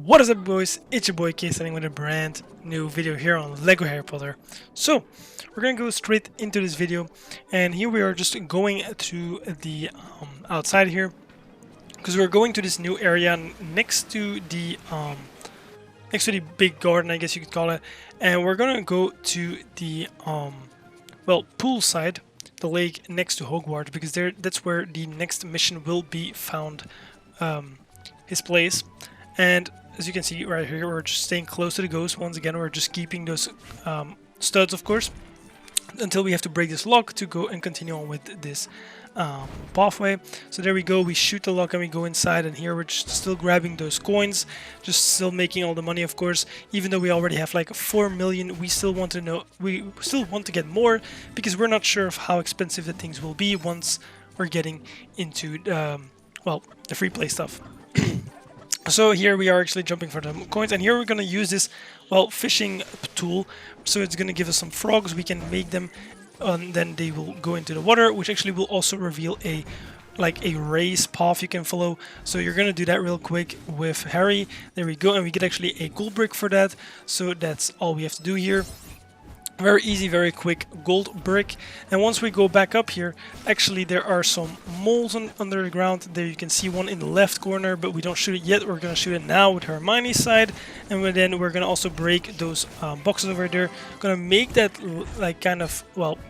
What is up, boys? It's your boy K starting with a brand new video here on Lego Harry Potter. So we're gonna go straight into this video, and here we are just going to the outside here because we're going to this new area next to the big garden, I guess you could call it, and we're gonna go to the pool side, the lake next to Hogwarts, because that's where the next mission will be found, his place. And as you can see right here, we're just staying close to the ghost. Once again, we're just keeping those studs, of course, until we have to break this lock to go and continue on with this pathway. So there we go, we shoot the lock and we go inside, and here we're just still grabbing those coins, just still making all the money, of course. Even though we already have like 4 million, we still want to get more, because we're not sure of how expensive the things will be once we're getting into the free play stuff. So here we are actually jumping for the coins, and here we're going to use this fishing tool. So it's going to give us some frogs, we can make them, and then they will go into the water, which actually will also reveal a race path you can follow. So you're going to do that real quick with Harry. There we go, and we get actually a gold brick for that. So that's all we have to do here. Very easy, very quick gold brick. And once we go back up here, actually there are some moles under the ground. There you can see one in the left corner, but we don't shoot it yet. We're going to shoot it now with Hermione's side, and then we're going to also break those boxes over there. Going to make that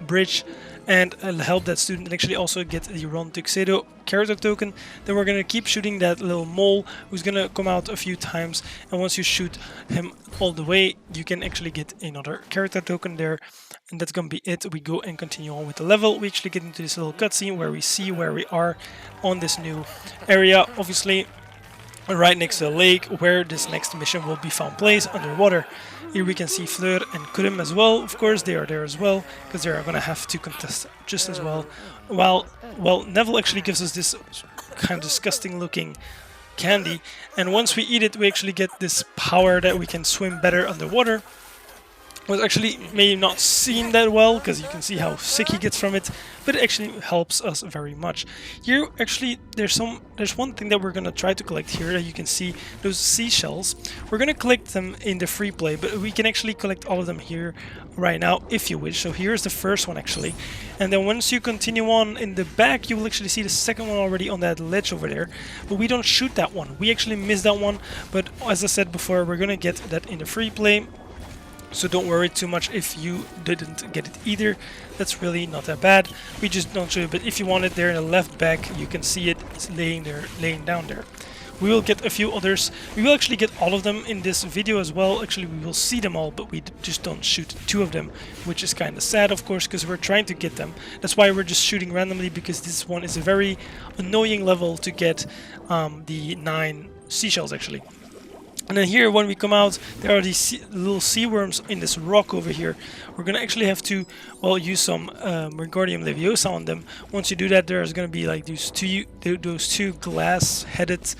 bridge and help that student actually also get the Ron Tuxedo character token. Then we're going to keep shooting that little mole who's going to come out a few times, and once you shoot him all the way, you can actually get another character token there, and that's going to be it. We go and continue on with the level. We actually get into this little cutscene where we see where we are on this new area, obviously right next to the lake where this next mission will be found place underwater. Here we can see Fleur and Kurim as well. Of course, they are there as well, because they are going to have to contest just as well. Well, Neville actually gives us this kind of disgusting looking candy, and once we eat it, we actually get this power that we can swim better underwater. Was actually may not seem that well, because you can see how sick he gets from it, but it actually helps us very much. Here actually there's one thing that we're gonna try to collect here. That you can see those seashells. We're gonna collect them in the free play, but we can actually collect all of them here right now if you wish. So here's the first one actually, and then once you continue on in the back, you will actually see the second one already on that ledge over there. But we don't shoot that one. We actually missed that one, but as I said before, we're gonna get that in the free play. So don't worry too much if you didn't get it either. That's really not that bad. We just don't show it, but if you want it there in the left back, you can see it. It's laying down there. We will get a few others. We will actually get all of them in this video as well. Actually, we will see them all, but we just don't shoot 2 of them, which is kind of sad, of course, because we're trying to get them. That's why we're just shooting randomly, because this one is a very annoying level to get the 9 seashells actually. And then here, when we come out, there are these little seaworms in this rock over here. We're going to actually have to, use some Wingardium Leviosa on them. Once you do that, there's going to be like those two glass-headed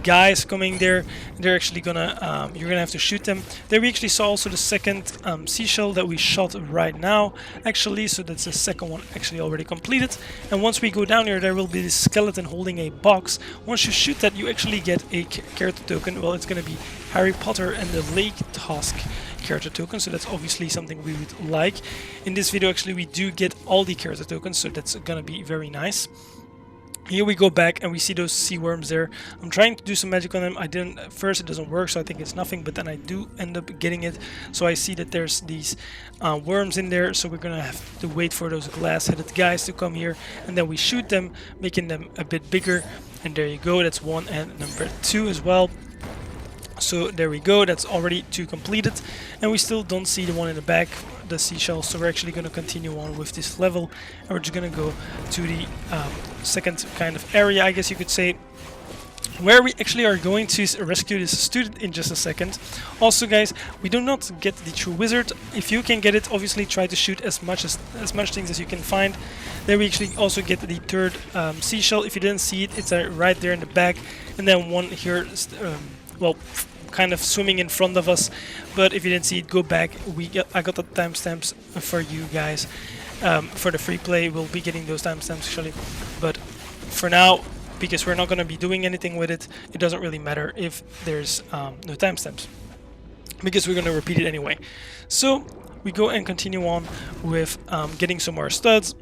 guys coming there. They're actually gonna, you're gonna have to shoot them. There we actually saw also the second seashell that we shot right now, actually. So that's the second one actually already completed. And once we go down here, there will be this skeleton holding a box. Once you shoot that, you actually get a character token. Well, it's gonna be Harry Potter and the Lake Task character token, so that's obviously something we would like. In this video, actually, we do get all the character tokens, so that's gonna be very nice. Here we go back and we see those sea worms there. I'm trying to do some magic on them. I didn't at first, it doesn't work, so I think it's nothing, but then I do end up getting it. So I see that there's these worms in there, so we're gonna have to wait for those glass-headed guys to come here, and then we shoot them, making them a bit bigger. And there you go, that's 1, and number 2 as well. So there we go, that's already 2 completed, and we still don't see the one in the back, the seashell. So we're actually going to continue on with this level, and we're just going to go to the second kind of area, I guess you could say, where we actually are going to rescue this student in just a second. Also, guys, we do not get the true wizard. If you can get it, obviously try to shoot as much things as you can find. There we actually also get the third seashell. If you didn't see it, it's right there in the back, and then one here kind of swimming in front of us. But if you didn't see it, go back. I got the timestamps for you guys. For the free play, we'll be getting those timestamps actually, but for now because we're not going to be doing anything with it. It doesn't really matter if there's no timestamps, because we're going to repeat it anyway. So we go and continue on with getting some more studs.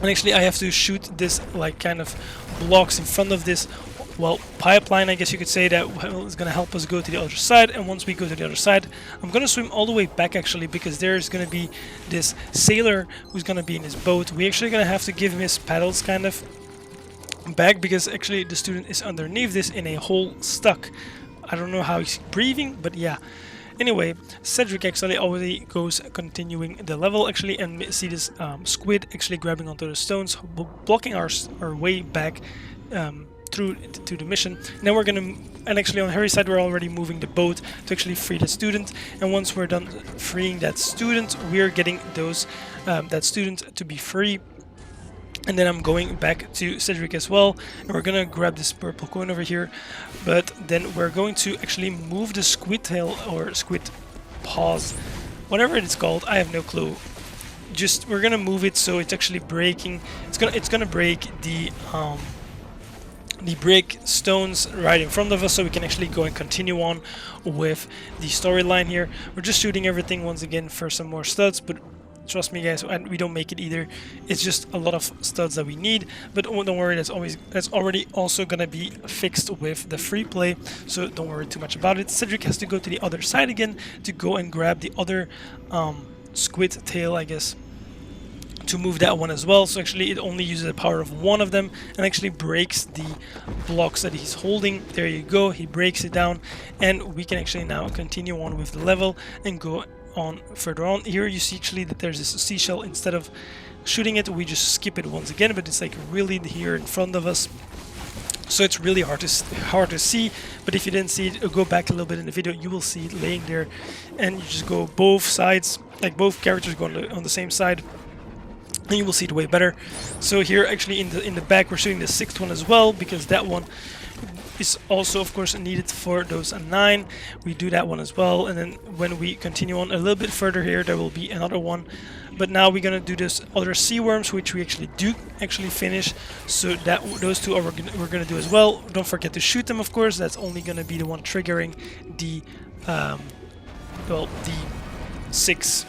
And actually I have to shoot this like kind of blocks in front of this, well, pipeline, I guess you could say, that is going to help us go to the other side. And once we go to the other side, I'm going to swim all the way back actually, because there's going to be this sailor who's going to be in his boat. We're actually going to have to give him his paddles kind of back, because actually the student is underneath this in a hole stuck. I don't know how he's breathing, but yeah. Anyway, Cedric actually already goes continuing the level actually, and see this squid actually grabbing onto the stones, blocking our way back through to the mission. Now we're gonna, and actually on Harry's side we're already moving the boat to actually free the student, and once we're done freeing that student, we're getting those that student to be free. And then I'm going back to Cedric as well, and we're gonna grab this purple coin over here, but then we're going to actually move the squid tail or squid paws, whatever it's called, I have no clue. Just we're gonna move it so it's actually breaking. It's gonna break the brick stones right in front of us, so we can actually go and continue on with the storyline here. We're just shooting everything once again for some more studs, but trust me guys, and we don't make it either. It's just a lot of studs that we need, but don't worry, that's already also gonna be fixed with the free play, so don't worry too much about it. Cedric has to go to the other side again to go and grab the other squid tail, I guess, to move that one as well. So actually it only uses the power of one of them and actually breaks the blocks that he's holding. There you go, he breaks it down, and we can actually now continue on with the level and go on further on. Here you see actually that there's this seashell. Instead of shooting it, we just skip it once again, but it's like really here in front of us, so it's really hard to see. But if you didn't see it, go back a little bit in the video, you will see it laying there, and you just go both sides, like both characters go on the same side, and you will see it way better. So here actually in the back we're shooting the sixth one as well, because that one is also of course needed for those 9. We do that one as well, and then when we continue on a little bit further here, there will be another one. But now we're gonna do this other seaworms, which we actually do finish. So that those two we're gonna do as well. Don't forget to shoot them, of course. That's only gonna be the one triggering the well, the 6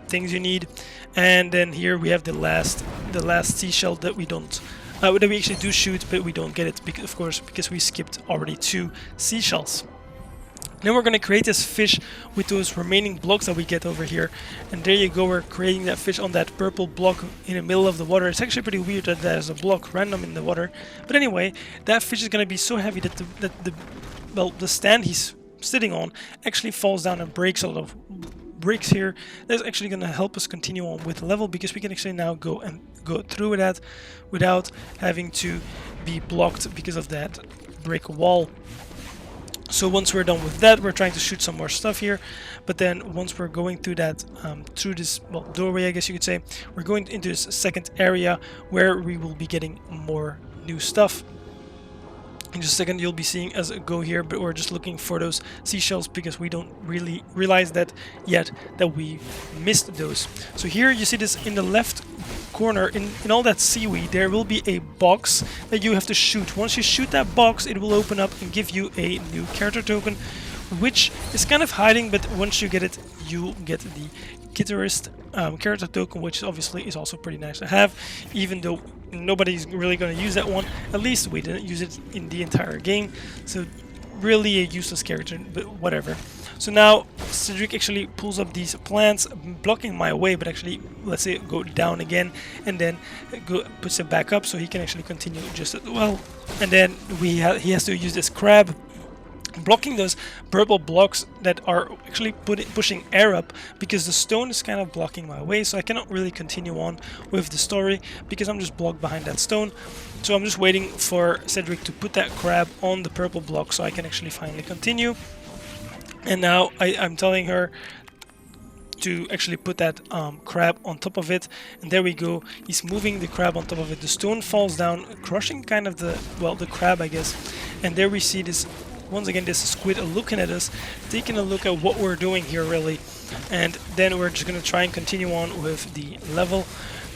things you need. And then here we have the last seashell that we don't that we actually do shoot, but we don't get it because, of course, because we skipped already 2 seashells. Then we're going to create this fish with those remaining blocks that we get over here, and there you go, we're creating that fish on that purple block in the middle of the water. It's actually pretty weird that there's a block random in the water, but anyway, that fish is going to be so heavy that the stand he's sitting on actually falls down and breaks a lot of bricks here. That's actually going to help us continue on with the level, because we can actually now go through that without having to be blocked because of that brick wall. So once we're done with that, we're trying to shoot some more stuff here, but then once we're going through that through this, well, doorway, I guess you could say, we're going into this second area where we will be getting more new stuff. In just a second you'll be seeing us go here, but we're just looking for those seashells because we don't really realize that yet that we missed those. So here you see this in the left corner, in all that seaweed, there will be a box that you have to shoot. Once you shoot that box, it will open up and give you a new character token, which is kind of hiding, but once you get it, you'll get the guitarist character token, which obviously is also pretty nice to have, even though nobody's really going to use that one. At least we didn't use it in the entire game, so really a useless character, but whatever. So now Cedric actually pulls up these plants, blocking my way, but actually, let's say, go down again, and then puts it back up so he can actually continue just as well. And then he has to use this crab, blocking those purple blocks that are actually pushing air up, because the stone is kind of blocking my way, so I cannot really continue on with the story because I'm just blocked behind that stone. So I'm just waiting for Cedric to put that crab on the purple block so I can actually finally continue. And now I'm telling her to actually put that crab on top of it, and there we go, he's moving the crab on top of it. The stone falls down, crushing kind of the crab, I guess. And there we see this, once again, this squid looking at us, taking a look at what we're doing here, really. And then we're just gonna try and continue on with the level.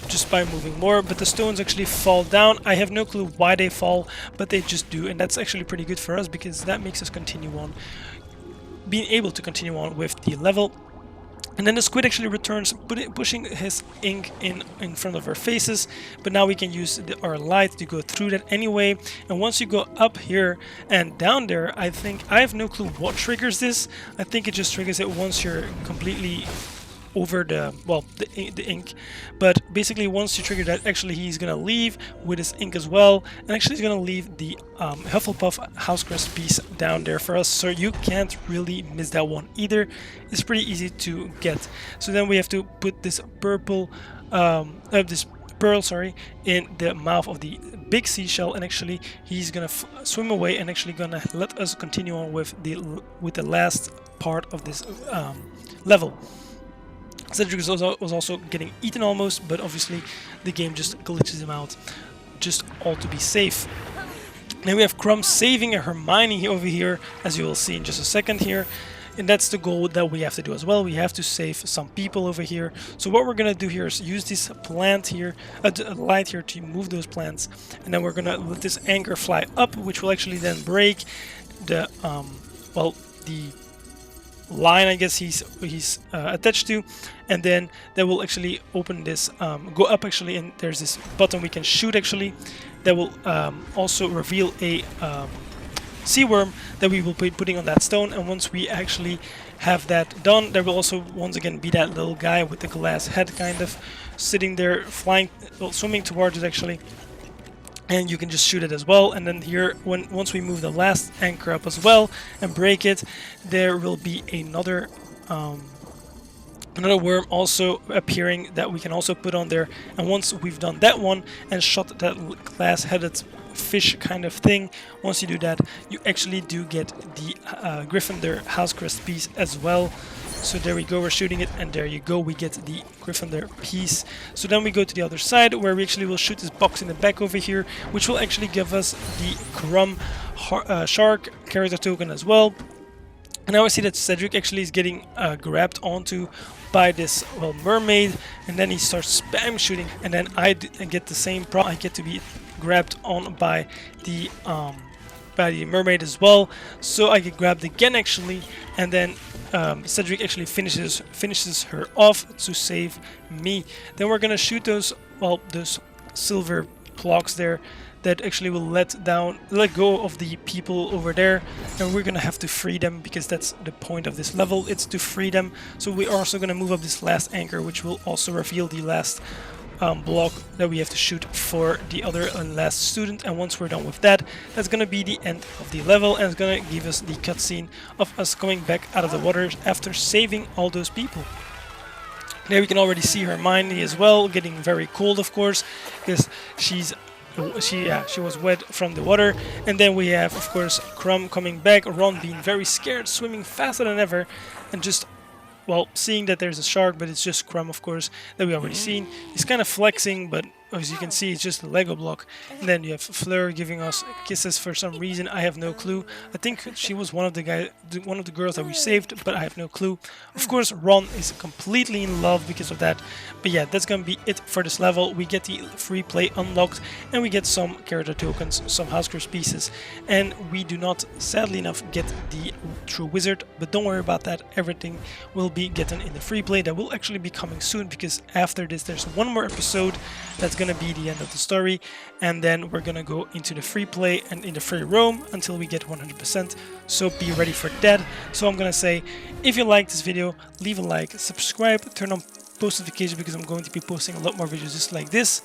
just by moving more, but the stones actually fall down. I have no clue why they fall, but they just do, and that's actually pretty good for us because that makes us continue on, being able to continue on with the level. And then the squid actually returns, pushing his ink in front of our faces, but now we can use our light to go through that anyway. And once you go up here and down there, I have no clue what triggers this. I think it just triggers it once you're completely over the ink, but basically once you trigger that, actually he's gonna leave with his ink as well, and actually he's gonna leave the Hufflepuff house crest piece down there for us, so you can't really miss that one either. It's pretty easy to get. So then we have to put this purple this pearl, sorry, in the mouth of the big seashell, and actually he's gonna swim away and actually gonna let us continue on with the last part of this level. Cedric was also getting eaten almost, but obviously the game just glitches him out, just all to be safe. Then we have Crumb saving a Hermione over here, as you will see in just a second here. And that's the goal that we have to do as well. We have to save some people over here. So what we're going to do here is use this plant here, light here, to move those plants. And then we're going to let this anchor fly up, which will actually then break the, the line, I guess he's attached to, and then that will actually open this, go up actually, and there's this button we can shoot actually that will also reveal a seaworm that we will be putting on that stone. And once we actually have that done, there will also once again be that little guy with the glass head kind of sitting there, flying, well, swimming towards it actually. And you can just shoot it as well. And then here, once we move the last anchor up as well and break it, there will be another worm also appearing that we can also put on there. And once we've done that one and shot that glass-headed fish kind of thing, once you do that, you actually do get the Gryffindor house crest piece as well. So there we go, we're shooting it, and there you go, we get the Gryffindor piece. So then we go to the other side, where we actually will shoot this box in the back over here, which will actually give us the Crumb shark character token as well. And now I see that Cedric actually is getting grabbed onto by this, well, mermaid, and then he starts spam shooting, and then I get the same problem. I get to be grabbed on by the mermaid as well, so I get grabbed again actually, and then Cedric actually finishes her off to save me. Then we're gonna shoot those silver blocks there that actually will let go of the people over there, and we're gonna have to free them because that's the point of this level, it's to free them. So we're also gonna move up this last anchor, which will also reveal the last block that we have to shoot for the other last student. And once we're done with that, that's gonna be the end of the level, and it's gonna give us the cutscene of us coming back out of the water after saving all those people. There we can already see Hermione as well, getting very cold, of course, because she was wet from the water. And then we have, of course, Crumb coming back, Ron being very scared, swimming faster than ever, and just, well, seeing that there's a shark, but it's just Crumb, of course, that we already seen. He's kind of flexing, but as you can see, it's just a Lego block. And then you have Fleur giving us kisses for some reason. I have no clue. I think she was one of the girls that we saved, but I have no clue. Of course, Ron is completely in love because of that. But yeah, that's gonna be it for this level. We get the free play unlocked, and we get some character tokens, some house crest pieces, and we do not, sadly enough, get the true wizard. But don't worry about that. Everything will be getting in the free play. That will actually be coming soon, because after this, there's one more episode that's gonna be the end of the story, and then we're gonna go into the free play and in the free roam until we get 100%, so be ready for that. So I'm gonna say, if you like this video, leave a like, subscribe, turn on post notifications, because I'm going to be posting a lot more videos just like this.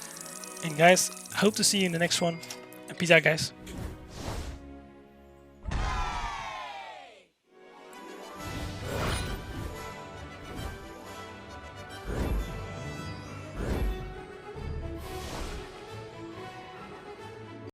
And guys, I hope to see you in the next one, and peace out guys.